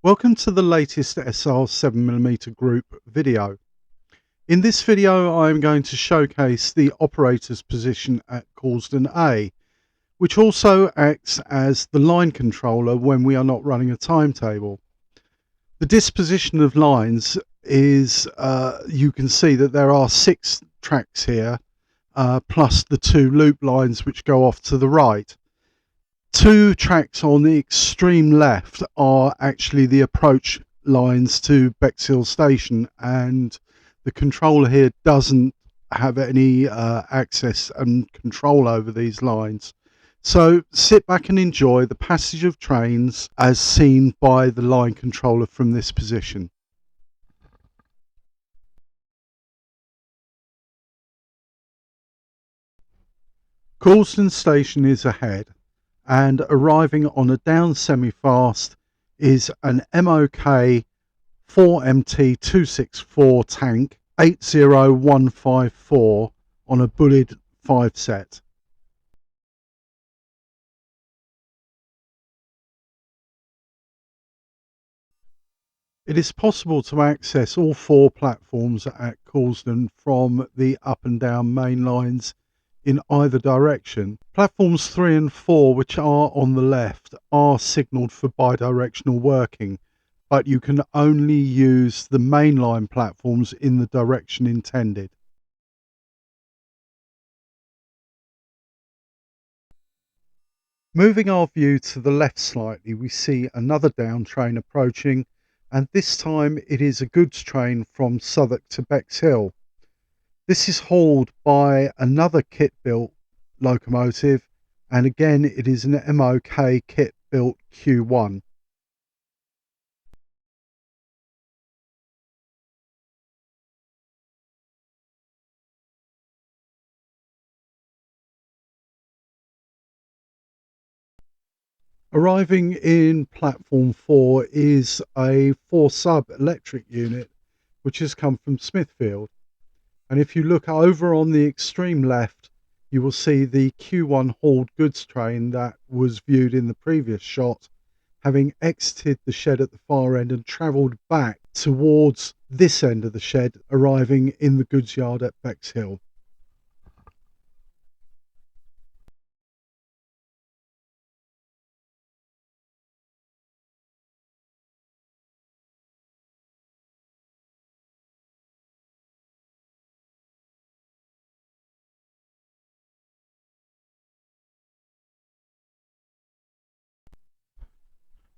Welcome to the latest SR7mm Group video. In this video I am going to showcase the operator's position at Coulsdon A, which also acts as the line controller when we are not running a timetable. The disposition of lines is, you can see that there are 6 tracks here, plus the 2 loop lines which go off to the right. 2 tracks on the extreme left are actually the approach lines to Bexhill Station, and the controller here doesn't have any access and control over these lines. So sit back and enjoy the passage of trains as seen by the line controller from this position. Coulsdon Station is ahead, and arriving on a down semi-fast is an MOK 4MT264 tank 80154 on a bullied 5 set. It is possible to access all 4 platforms at Coulsdon from the up and down main lines in either direction. Platforms 3 and 4, which are on the left, are signalled for bidirectional working, but you can only use the mainline platforms in the direction intended. Moving our view to the left slightly, we see another down train approaching, and this time it is a goods train from Southwark to Bexhill. This is hauled by another kit-built locomotive, and again it is an MOK kit-built Q1. Arriving in platform 4 is a 4 sub electric unit which has come from Smithfield. And if you look over on the extreme left, you will see the Q1 hauled goods train that was viewed in the previous shot, having exited the shed at the far end and travelled back towards this end of the shed, arriving in the goods yard at Bexhill.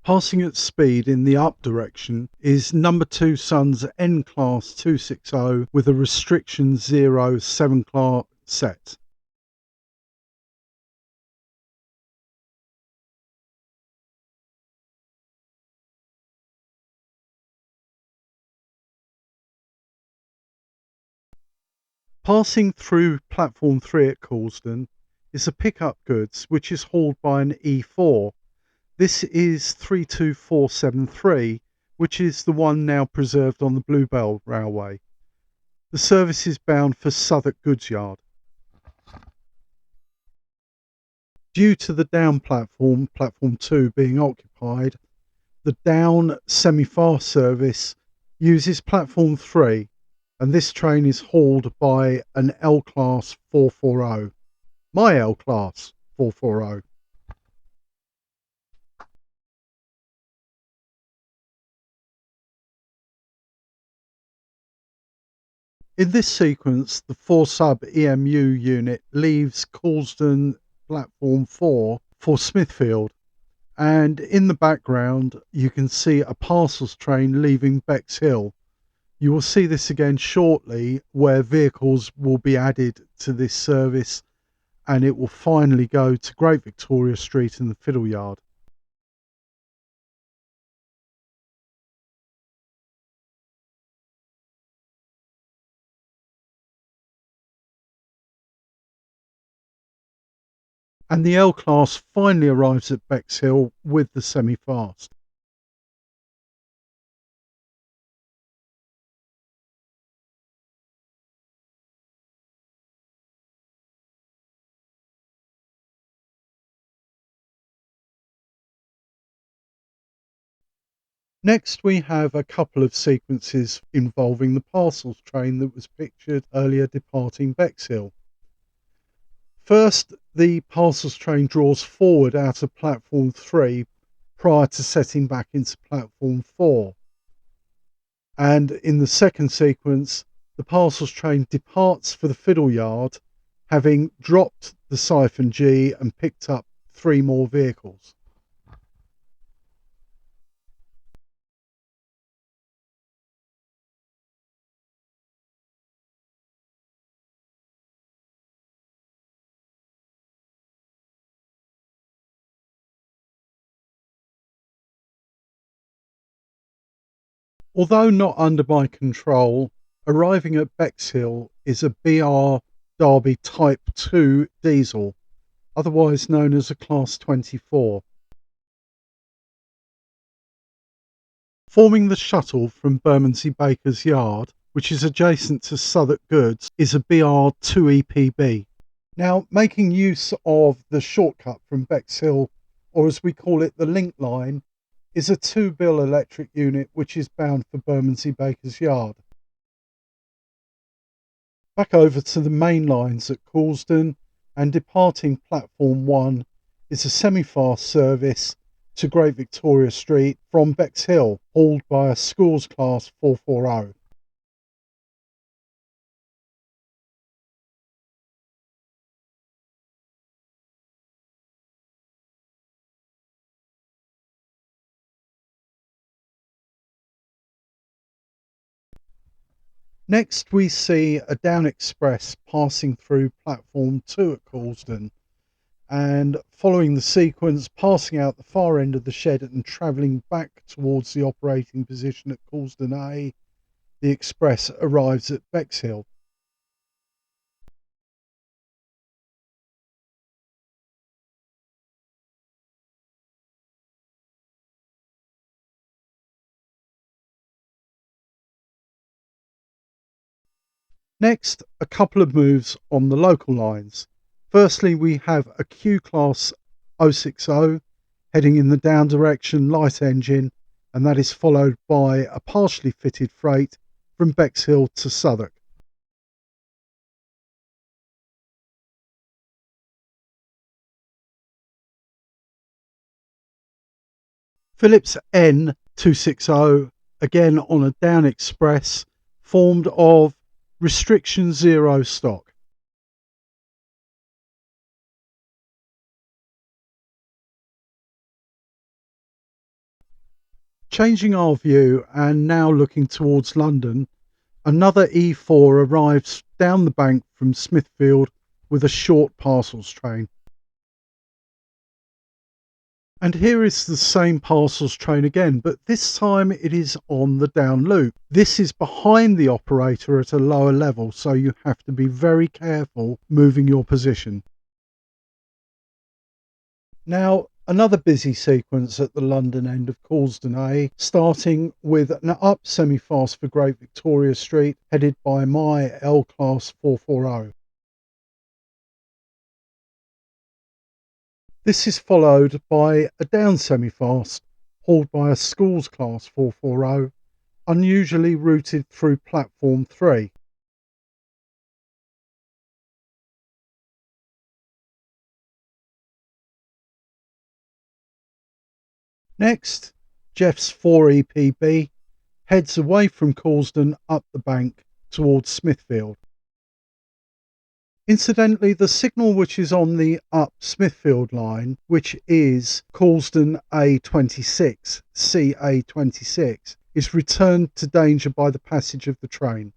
Passing at speed in the up direction is number 2 Sun's N Class 260 with a restriction 0 7 class set. Passing through platform 3 at Coulsdon is a pickup goods which is hauled by an E4. This is 32473, which is the one now preserved on the Bluebell Railway. The service is bound for Southwark Goods Yard. Due to the down platform, platform 2 being occupied, the down semi-fast service uses platform 3, and this train is hauled by an L-Class 440. My L-Class 440. In this sequence, the 4 sub EMU unit leaves Coulsdon platform 4 for Smithfield, and in the background you can see a parcels train leaving Bexhill. You will see this again shortly, where vehicles will be added to this service and it will finally go to Great Victoria Street in the Fiddle Yard. And the L-Class finally arrives at Bexhill with the semi-fast. Next, we have a couple of sequences involving the parcels train that was pictured earlier departing Bexhill. First, the parcels train draws forward out of platform 3 prior to setting back into platform 4. And in the second sequence, the parcels train departs for the fiddle yard, having dropped the siphon G and picked up 3 more vehicles. Although not under my control, arriving at Bexhill is a BR Derby Type 2 diesel, otherwise known as a Class 24. Forming the shuttle from Bermondsey Baker's Yard, which is adjacent to Southwark Goods, is a BR2EPB. Now, making use of the shortcut from Bexhill, or as we call it, the link line, is a 2-bill electric unit which is bound for Bermondsey Baker's Yard. Back over to the main lines at Coulsdon, and departing platform 1 is a semi-fast service to Great Victoria Street from Bexhill, hauled by a schools class 440. Next, we see a down express passing through platform 2 at Coulsdon, and following the sequence, passing out the far end of the shed and travelling back towards the operating position at Coulsdon A, the express arrives at Bexhill. Next, a couple of moves on the local lines. Firstly, we have a Q class 060 heading in the down direction, light engine, and that is followed by a partially fitted freight from Bexhill to Southwark. Phillips N260, again on a down express, formed of restriction 0 stock. Changing our view and now looking towards London, another E4 arrives down the bank from Smithfield with a short parcels train. And here is the same parcels train again, but this time it is on the down loop. This is behind the operator at a lower level, so you have to be very careful moving your position. Now, another busy sequence at the London end of Coulsdon A, starting with an up semi-fast for Great Victoria Street, headed by my L-Class 440. This is followed by a down semi-fast, hauled by a schools class 440, unusually routed through platform 3. Next, Jeff's 4EPB heads away from Coulsdon up the bank towards Smithfield. Incidentally, the signal which is on the up Smithfield line, which is Coulsdon A26, CA26, is returned to danger by the passage of the train.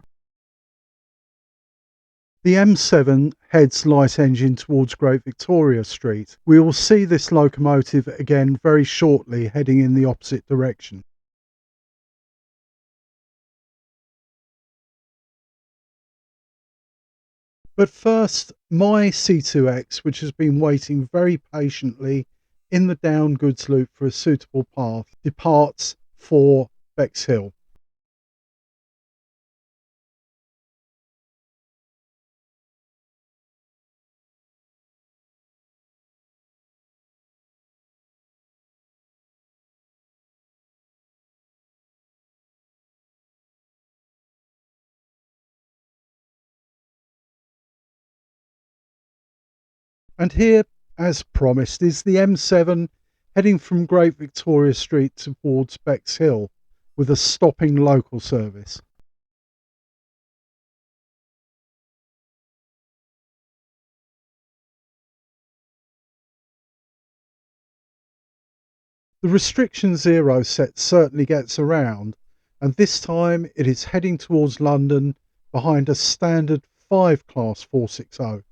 The M7 heads light engine towards Great Victoria Street. We will see this locomotive again very shortly heading in the opposite direction. But first, my C2X, which has been waiting very patiently in the down goods loop for a suitable path, departs for Bexhill. And here, as promised, is the M7 heading from Great Victoria Street towards Bexhill with a stopping local service. The restriction 0 set certainly gets around, and this time it is heading towards London behind a standard 5 class 460.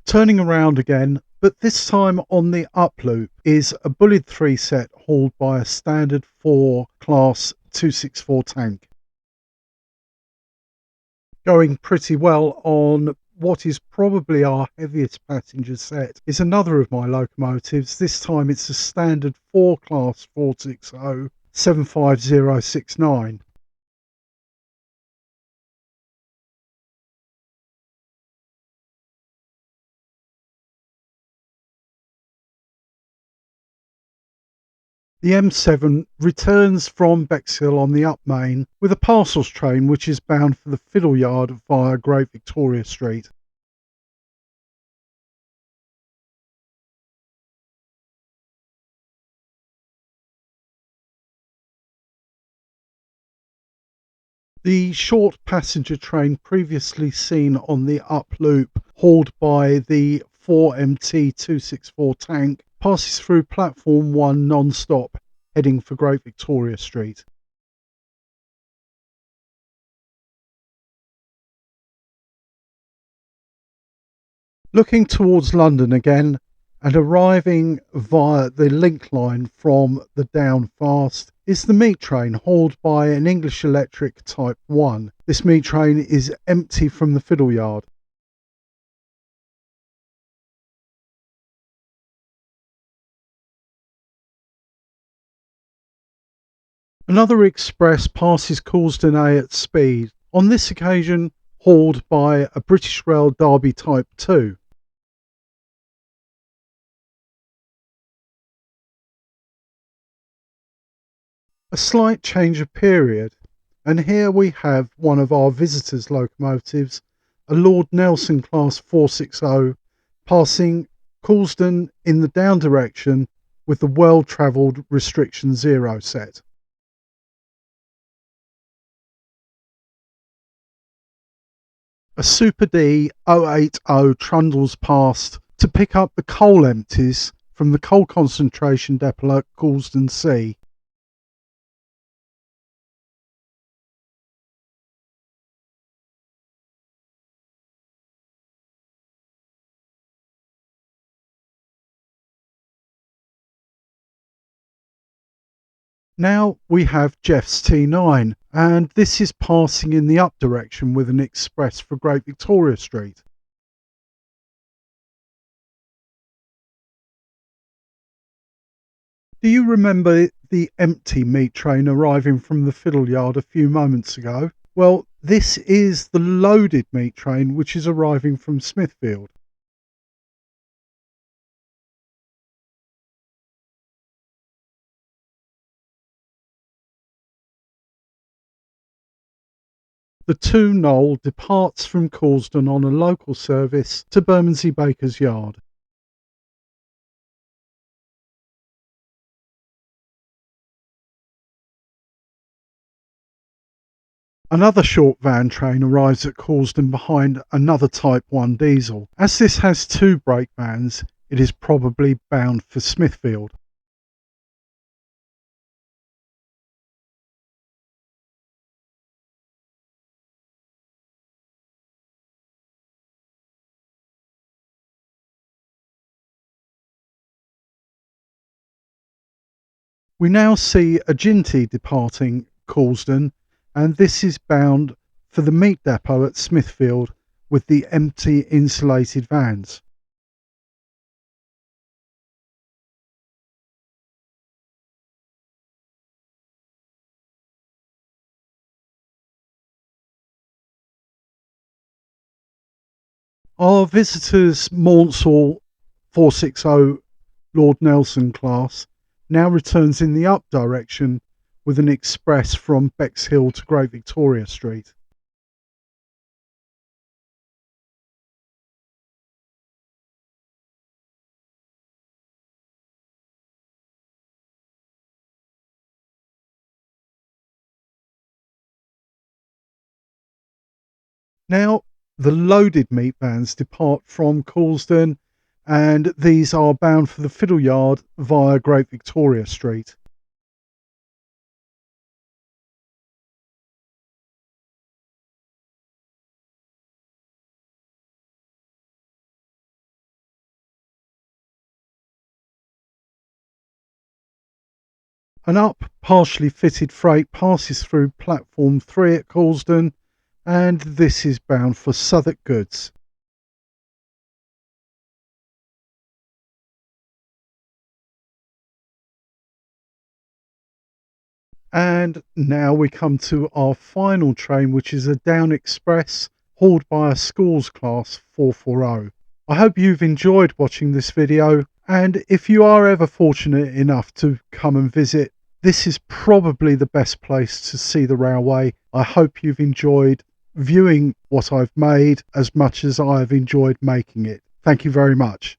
Turning around again, but this time on the up loop, is a bullied 3 set hauled by a standard 4 class 264 tank. Going pretty well on what is probably our heaviest passenger set is another of my locomotives. This time it's a standard 4 class 460 75069. The M7 returns from Bexhill on the up main with a parcels train which is bound for the fiddle yard via Great Victoria Street. The short passenger train previously seen on the up loop, hauled by the 4MT 264 tank, passes through platform 1 non-stop, heading for Great Victoria Street. Looking towards London again and arriving via the link line from the down fast is the meat train hauled by an English Electric Type 1. This meat train is empty from the fiddle yard. Another express passes Coulsdon A at speed, on this occasion hauled by a British Rail Derby Type 2. A slight change of period, and here we have one of our visitors' locomotives, a Lord Nelson class 460, passing Coulsdon in the down direction with the well-travelled restriction 0 set. A Super D 080 trundles past to pick up the coal empties from the coal concentration depot at Coulsdon C. Now we have Jeff's T9, and this is passing in the up direction with an express for Great Victoria Street. Do you remember the empty meat train arriving from the fiddle yard a few moments ago? Well, this is the loaded meat train which is arriving from Smithfield. The 2 Knoll departs from Coulsdon on a local service to Bermondsey Baker's Yard. Another short van train arrives at Coulsdon behind another Type 1 diesel. As this has 2 brake vans, it is probably bound for Smithfield. We now see a Ginty departing Coulsdon, and this is bound for the meat depot at Smithfield with the empty insulated vans. Our visitors Maunsell 460 Lord Nelson class now returns in the up direction with an express from Bexhill to Great Victoria Street. Now, the loaded meat vans depart from Coulsdon, and these are bound for the Fiddle Yard via Great Victoria Street. An up, partially fitted freight passes through platform 3 at Coulsdon, and this is bound for Southwark goods. And now we come to our final train, which is a Down Express hauled by a schools class 440. I hope you've enjoyed watching this video, and if you are ever fortunate enough to come and visit, this is probably the best place to see the railway. I hope you've enjoyed viewing what I've made as much as I've enjoyed making it. Thank you very much.